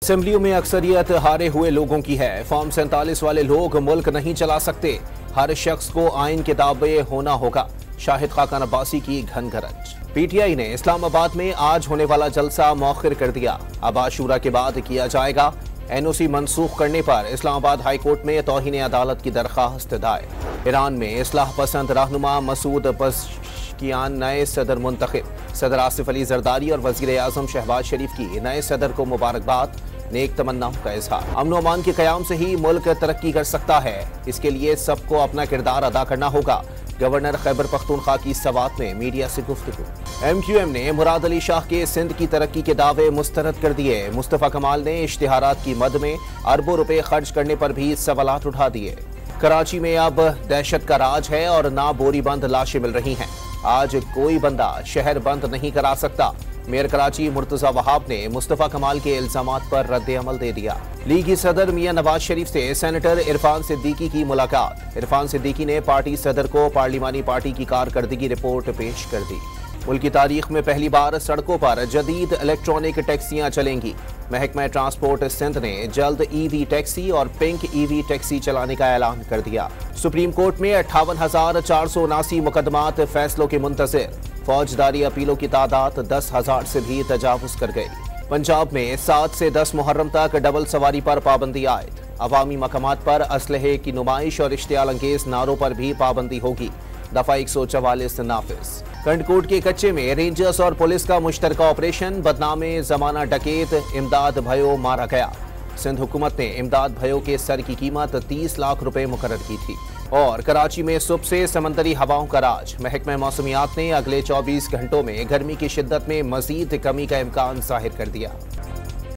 असेंबलियों में अक्सरियत हारे हुए लोगों की है। फॉर्म 47 वाले लोग मुल्क नहीं चला सकते। हर शख्स को आइन के ताबे होना होगा। शाहिद खाकान अब्बासी की घन गरज। पीटीआई ने इस्लामाबाद में आज होने वाला जलसा मौखिर कर दिया। अब आशूरा के बाद किया जाएगा। एनओसी मनसूख करने पर इस्लामाबाद हाई कोर्ट में तौहीन अदालत की दरख्वास्त दायर। ईरान में इस्लाह पसंद रहनुमा मसूद पज़ेश्कियान नए सदर मुंतखब। सदर आसिफ अली जरदारी और वज़ीर आज़म शहबाज शरीफ की नए सदर को मुबारकबाद। नेक तमन्नाओं का इजहार। अमन व अमान के क़याम से ही मुल्क तरक्की कर सकता है। इसके लिए सबको अपना किरदार अदा करना होगा। गवर्नर खैबर पख्तूनख्वा की सवात में मीडिया से गुफ्तगू। MQM ने मुराद अली शाह के सिंध की तरक्की के दावे मुस्तरद कर दिए। मुस्तफ़ा कमाल ने इश्तिहारात की मद में अरबों रुपए खर्च करने पर भी सवालात उठा दिए। कराची में अब दहशत का राज है और ना बोरी बंद लाशें मिल रही हैं। आज कोई बंदा शहर बंद नहीं करा सकता। मेयर कराची मुर्तजा वहाब ने मुस्तफ़ा कमाल के इल्जामात पर रद्द अमल दे दिया। लीगी सदर मियां नवाज शरीफ से सेनेटर इरफान सिद्दीकी की मुलाकात। इरफान सिद्दीकी ने पार्टी सदर को पार्लिमानी पार्टी की कारकर्दगी रिपोर्ट पेश कर दी। मुल्क की तारीख में पहली बार सड़कों पर जदीद इलेक्ट्रॉनिक टैक्सियां चलेंगी। महकमा ट्रांसपोर्ट सिंध ने जल्द EV टैक्सी और पिंक EV टैक्सी चलाने का ऐलान कर दिया। सुप्रीम कोर्ट में 58,479 मुकदमात फैसलों के मुंतज़िर। फौजदारी अपीलों की तादाद 10,000 से भी तजावुज कर गई। पंजाब में 7 से 10 मुहर्रम तक डबल सवारी पर पाबंदी आयद। अवामी मकामात पर असलहे की नुमाइश और इश्तियाल अंगेज नारों पर भी पाबंदी होगी। दफा 144 नाफिज। कंडकोट के कच्चे में रेंजर्स और पुलिस का मुश्तरका ऑपरेशन। बदनामे जमाना डकैत इमदाद भयो मारा गया। सिंध हुकूमत ने इमदाद भयो के सर की कीमत 30 लाख रुपए मुकर्रर की थी। और कराची में सुबह से समंदरी हवाओं का राज। महकमा मौसमियात ने अगले 24 घंटों में गर्मी की शिद्दत में मजीद कमी का इम्कान जाहिर कर दिया।